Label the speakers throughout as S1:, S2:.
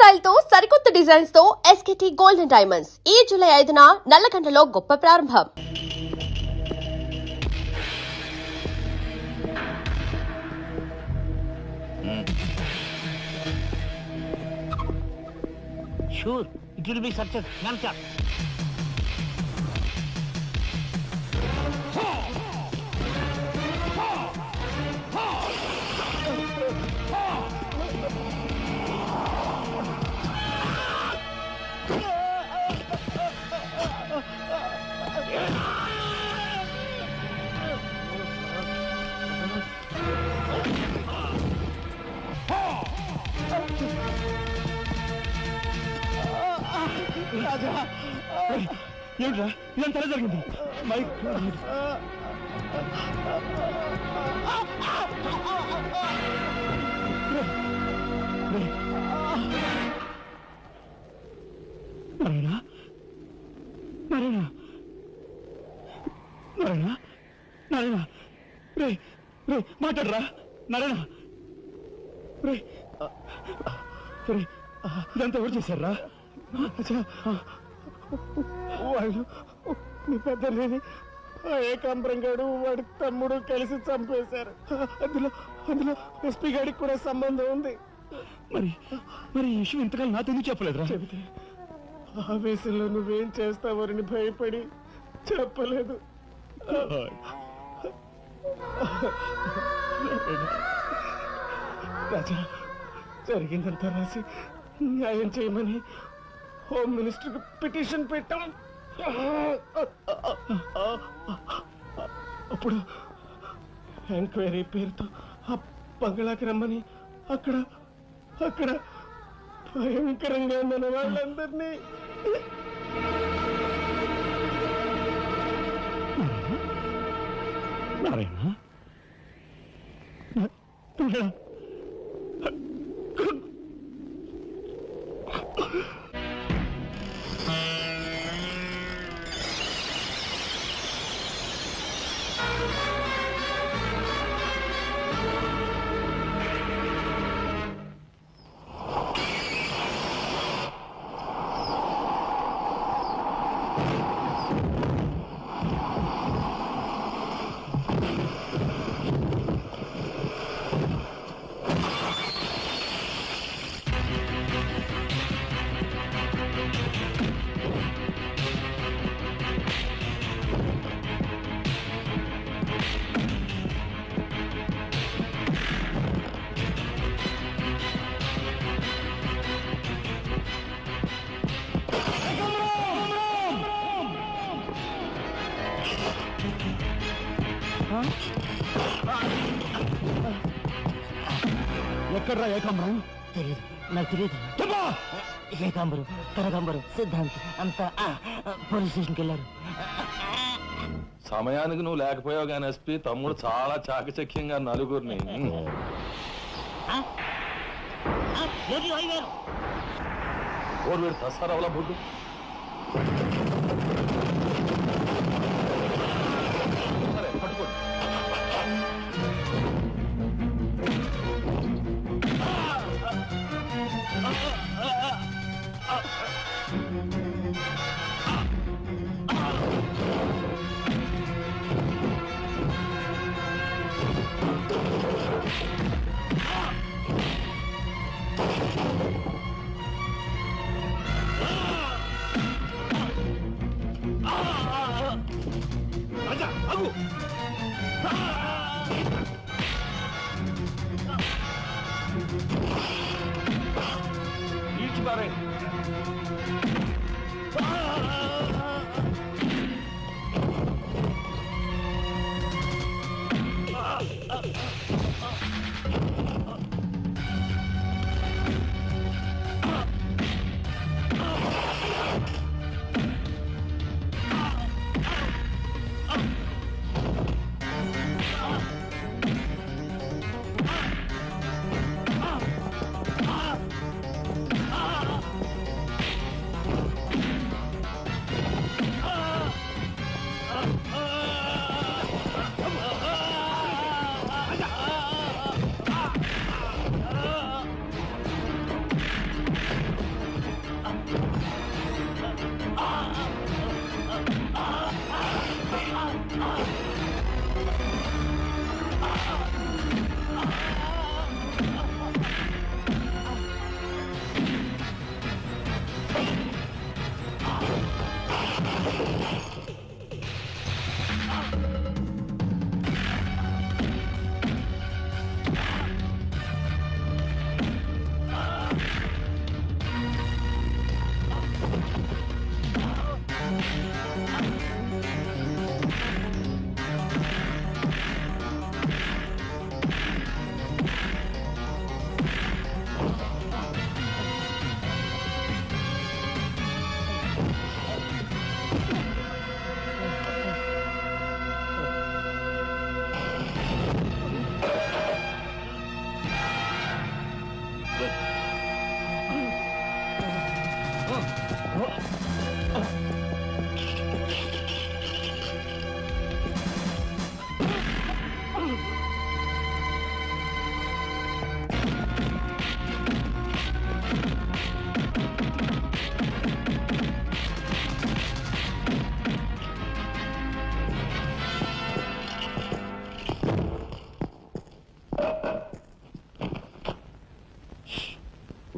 S1: Style తో సరికొత్త designs తో ఎస్కేటీ గోల్డెన్ డైమండ్స్ ఈ జూలై 5న నల్లకండలో గొప్ప ప్రారంభం.
S2: Sure, it will be success. None shot.
S3: రాజా ఏమిట్రా ఇదంతా జరిగింది మైక్ నారాయణ నారాయణ నారాయణ నారాయణ రే రే మాట్లాడరా నారాయణ రే రే ఇదంతా ఎవరు చేశారా వాళ్ళు మీ పెద్దలేని ఏకాంబరం గారు వాడి తమ్ముడు కలిసి చంపేశారు. అందులో అందులో ఎస్పీ గారికి కూడా సంబంధం ఉంది. మరి మరి ఈ విషయం ఇంతకాలం నాతో ఎందుకు చెప్పలేదురా? చెబితే ఆవేశంలో నువ్వేం చేస్తావని భయపడి చెప్పలేదు. రాజా జరిగిందంతా రాసి న్యాయం చేయమని హోమ్ మినిస్టర్కి పిటిషన్ పెట్టాం. అప్పుడు ఎంక్వైరీ పేరుతో ఆ బంగ్లాకి రమ్మని అక్కడ అక్కడ భయంకరంగా మన వాళ్ళందరినీ నారాయణ ఎక్కడ్రా ఏకాంబరం?
S2: తెలియదు, నాకు తెలియదు. ఏకాంబరు, కనకాంబరు, సిద్ధాంత్ అంతా పోలీస్ స్టేషన్కి వెళ్ళారు.
S4: సమయానికి నువ్వు లేకపోయావు కానీ ఎస్పీ తమ్ముడు చాలా చాకచక్యంగా నలుగురిని వీడు తస్తారావులా బొడ్డు సరే పట్టుకోండి. రాజా ఆగు. ఈడ్చి పారే.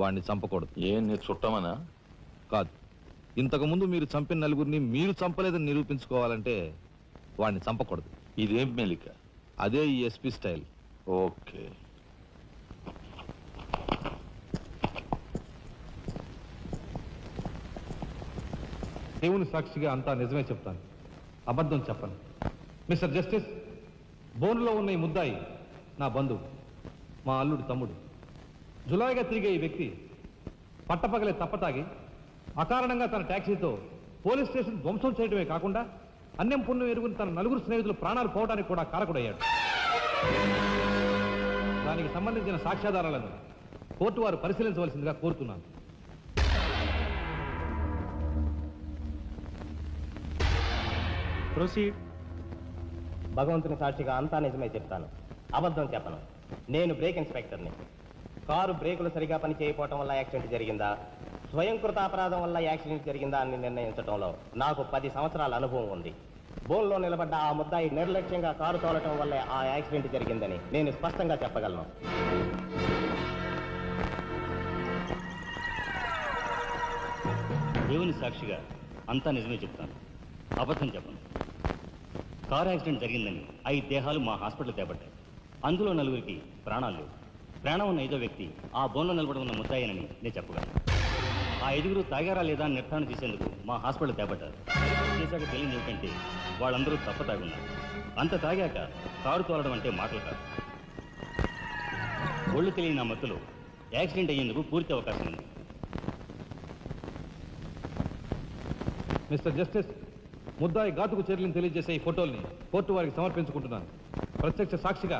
S5: వాడిని చంపకూడదు.
S4: ఏం నీ చుట్టమనా?
S5: కాదు, ఇంతకుముందు మీరు చంపిన నలుగురిని మీరు చంపలేదని నిరూపించుకోవాలంటే వాడిని చంపకూడదు.
S4: ఇదేం మెలిక?
S5: అదే ఈ ఎస్పీ స్టైల్.
S4: ఓకే.
S5: దేవుని సాక్షిగా అంతా నిజమే చెప్తాను, అబద్ధం చెప్పను. మిస్టర్ జస్టిస్, బోన్లో ఉన్న ఈ ముద్దాయి నా బంధువు, మా అల్లుడు తమ్ముడు. జులాయిగా తిరిగే ఈ వ్యక్తి పట్టపగలే తప్పతాగి అకారణంగా తన ట్యాక్సీతో పోలీస్ స్టేషన్ ధ్వంసం చేయడమే కాకుండా అన్యం పుణ్యం ఎరుగుని తన నలుగురు స్నేహితులు ప్రాణాలు పోవడానికి కూడా కారకుడయ్యాడు. దానికి సంబంధించిన సాక్ష్యాధారాలను కోర్టు వారు పరిశీలించవలసిందిగా కోరుతున్నాను.
S6: ప్రొసీడ్. భగవంతుని సాక్షిగా అంతా నిజమే చెప్తాను, అబద్ధం చెప్పను. నేను బ్రేక్ ఇన్స్పెక్టర్ని. కారు బ్రేకులు సరిగా పని చేయకపోవటం వల్ల యాక్సిడెంట్ జరిగిందా, స్వయంకృత అపరాధం వల్ల యాక్సిడెంట్ జరిగిందా అని నిర్ణయించడంలో నాకు 10 సంవత్సరాల అనుభవం ఉంది. బోన్లో నిలబడ్డ ఆ ముద్దాయి నిర్లక్ష్యంగా కారు తోలటం వల్లే ఆ యాక్సిడెంట్ జరిగిందని నేను స్పష్టంగా చెప్పగలను.
S7: దేవుని సాక్షిగా అంతా నిజమే చెప్తాను, అబద్ధం చెప్పను. కారు యాక్సిడెంట్ జరిగిందని 5 దేహాలు మా హాస్పిటల్ తేబడ్డాయి. అందులో 4గురికి ప్రాణాలు లేవు. ప్రాణం ఉన్న 5వ వ్యక్తి ఆ బోన్లో నిలబడి ఉన్న ముద్దాయనని నేను చెప్పగలను. ఆ 5గురు తాగారా లేదా అని నిర్ధారణ చేసేందుకు మా హాస్పిటల్ తేబడ్డారు. చేశాక తెలియదు ఏమిటంటే వాళ్ళందరూ తప్ప తాగున్నారు. అంత తాగాక కారు తోలడం అంటే మాటలు కాదు. ఒళ్ళు తెలియని ఆ మత్తులో యాక్సిడెంట్ అయ్యేందుకు పూర్తి అవకాశం ఉంది.
S5: మిస్టర్ జస్టిస్, ముద్దాయి ఘాతుకు చర్యలను తెలియజేసే ఈ ఫోటోల్ని కోర్టు వారికి సమర్పించుకుంటున్నాను. ప్రత్యక్ష సాక్షిగా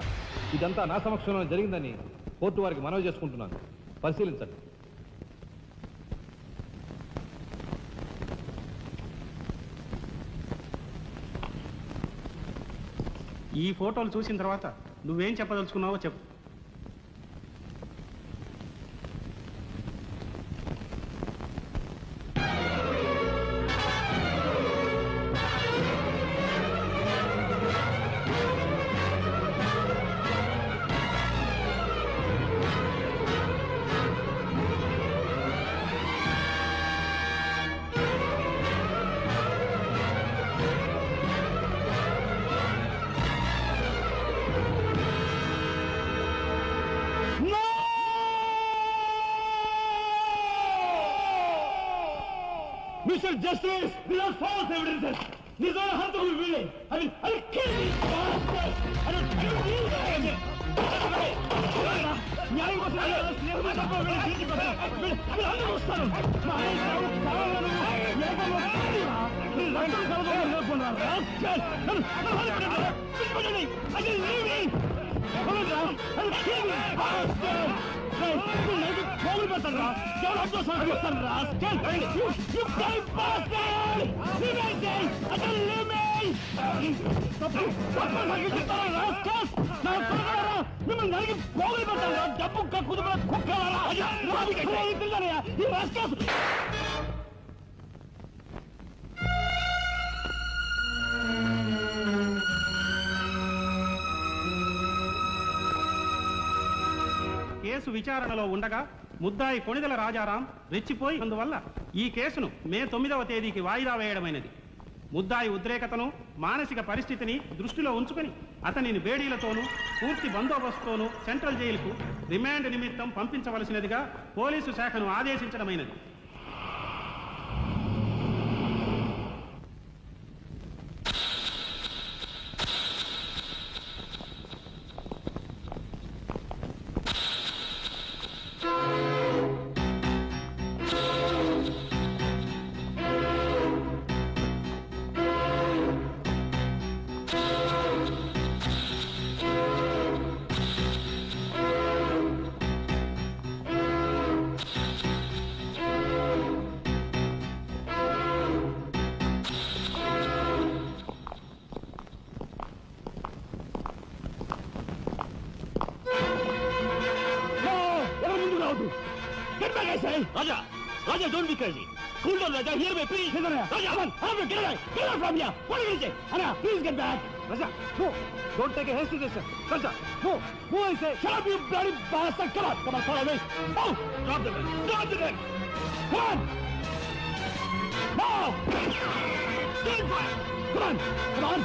S5: ఇదంతా నా సమక్షంలో జరిగిందని కోర్టు వారికి మనవి చేసుకుంటున్నాను. పరిశీలించండి.
S6: ఈ ఫోటోలు చూసిన తర్వాత నువ్వేం చెప్పదలుచుకున్నావో చెప్పు.
S3: Mr. Justice, these are false evidences. These are hantable willing. I'll kill these bastards. I don't kill you. న్యాయం కోసం స్నేహం తప్ప వీళ్ళు తీర్చిపోతారు. వీళ్ళు వస్తారు. మా ఆయన కావాలను ఏకంగా మీరు రక్తం కలగడం లేకున్నారు. పోగులు పెడతారా? ఎవరు అర్థం సాగిస్తారా? మిమ్మల్ని నలిగి పోగులు పెడతారా? డబ్బు కక్కుదు కుక్కలారా? ఈ రాష్ట్రం
S6: కేసు విచారణలో ఉండగా ముద్దాయి కొణిదెల రాజారాం రెచ్చిపోయి అందువల్ల ఈ కేసును మే 9వ తేదీకి వాయిదా వేయడమైనది. ముద్దాయి ఉద్రేకతను, మానసిక పరిస్థితిని దృష్టిలో ఉంచుకొని అతనిని బేడీలతోనూ పూర్తి బందోబస్తుతోనూ సెంట్రల్ జైలుకు రిమాండ్ నిమిత్తం పంపించవలసినదిగా పోలీసు శాఖను ఆదేశించడమైనది.
S7: Raja! Raja, don't be crazy! Cool down, Raja! Hear me, please!
S3: Raja, come on! Get away! Get away from here! What did you say? Anna, please get back!
S5: Raja, move! Don't take a hasty decision. Raja, move! Move, I say!
S3: Shut up, you bloody bastard! Come on, follow me! Move!
S5: Drop the gun! Drop the gun!
S3: Come on! Move! Stand fire! Come on!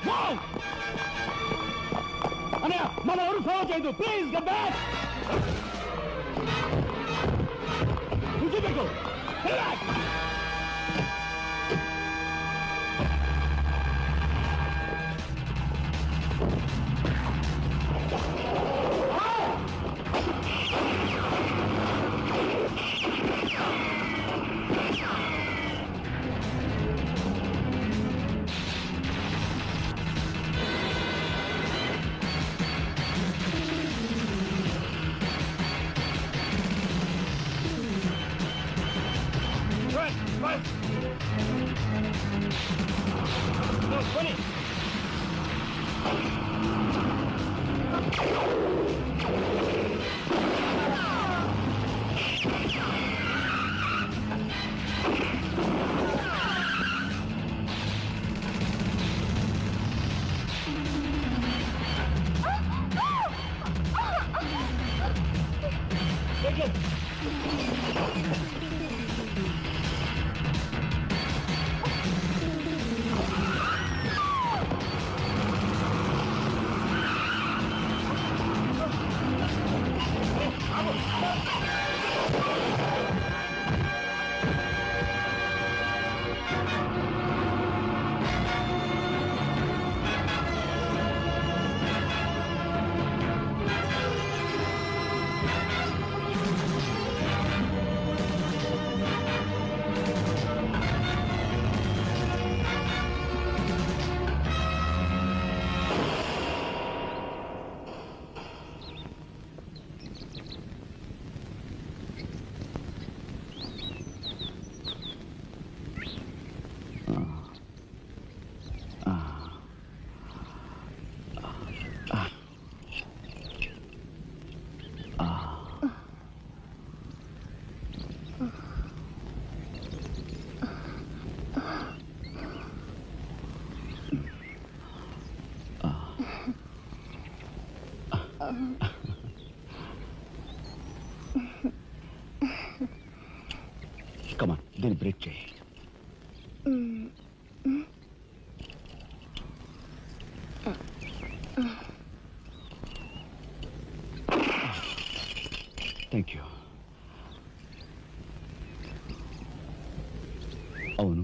S3: Move! Anaya, మన ఎవరు follow చేయదు. Please get back! Go! Relax! Right! No, 20! Take it!
S8: కమాన్ దీన్ని break చేయి. Thank you. అవును,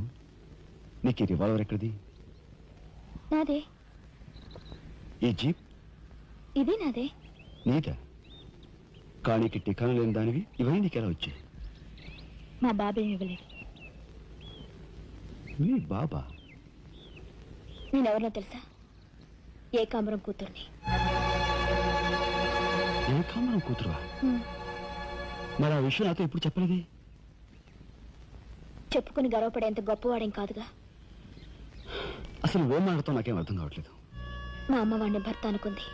S8: నీకు ఈ revolver ఎక్కడిది?
S9: నాదే.
S8: ఈ జీప్?
S9: ఇది నాదే.
S8: నీదా? కాణికి టికాను లేని దానివి ఇవన్నీ నీకెలా వచ్చాయి?
S9: మా బాబేం ఇవ్వలేదు.
S8: మీ బాబా?
S9: నేనెవరినో తెలుసా? ఏకాంబరం కూతుర్ని.
S8: ఏకాంబరం కూతురువా? మరి ఆ విషయం నాతో ఎప్పుడు చెప్పలేదే?
S9: చెప్పుకుని గర్వపడేంత గొప్పవాడేం కాదుగా.
S8: అసలు ఏం మాట్లాడుతావు నాకేం అర్థం కావట్లేదు.
S9: మా అమ్మ వాడిని భర్త అనుకుంది,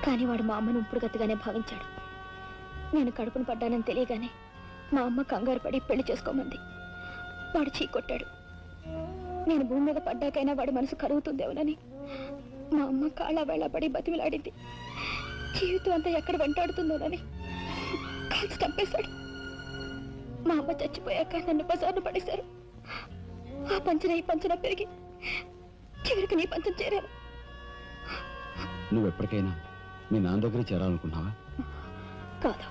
S9: కానీ వాడు మా అమ్మను ఉంపుడుగతిగానే భావించాడు. నేను కడుపును పడ్డానని తెలియగానే మా అమ్మ కంగారు పడి పెళ్లి చేసుకోమంది. వాడు చీకొట్టాడు. నేను భూమి మీద పడ్డాకైనా వాడి మనసు కరుగుతుందేమోనని మా అమ్మ కాళ్ళ వేళ పడి బతిమిలాడింది. జీవితం అంతా ఎక్కడ వెంటాడుతుందోనని కాల్చి చంపేశాడు. మా అమ్మ చచ్చిపోయాక నన్ను బజార్ను పడేశారు. ఆ పంచన ఈ పంచన పెరిగి చివరికి నీ పంచం చేరాను.
S8: నువ్వు ఎప్పటికైనా మీ నాన్న దగ్గర చేరాలనుకున్నావా?
S9: కాదు,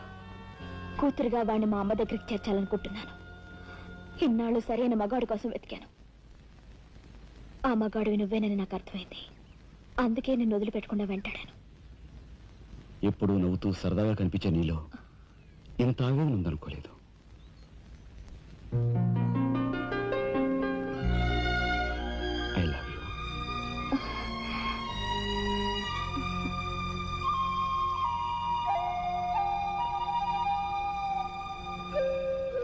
S9: కూతురుగా వాడిని మా అమ్మ దగ్గరికి చేర్చాలనుకుంటున్నాను. ఇన్నాళ్ళు సరైన మగాడు కోసం వెతికాను. ఆ మగాడివి నువ్వేనని నాకు అర్థమైంది. అందుకే నేను వదిలిపెట్టకుండా వెంటాడాను.
S8: ఎప్పుడూ నవ్వుతూ సరదాగా కనిపించే నీలో ఇంత ఆవేదన ఉందనుకోలేదు.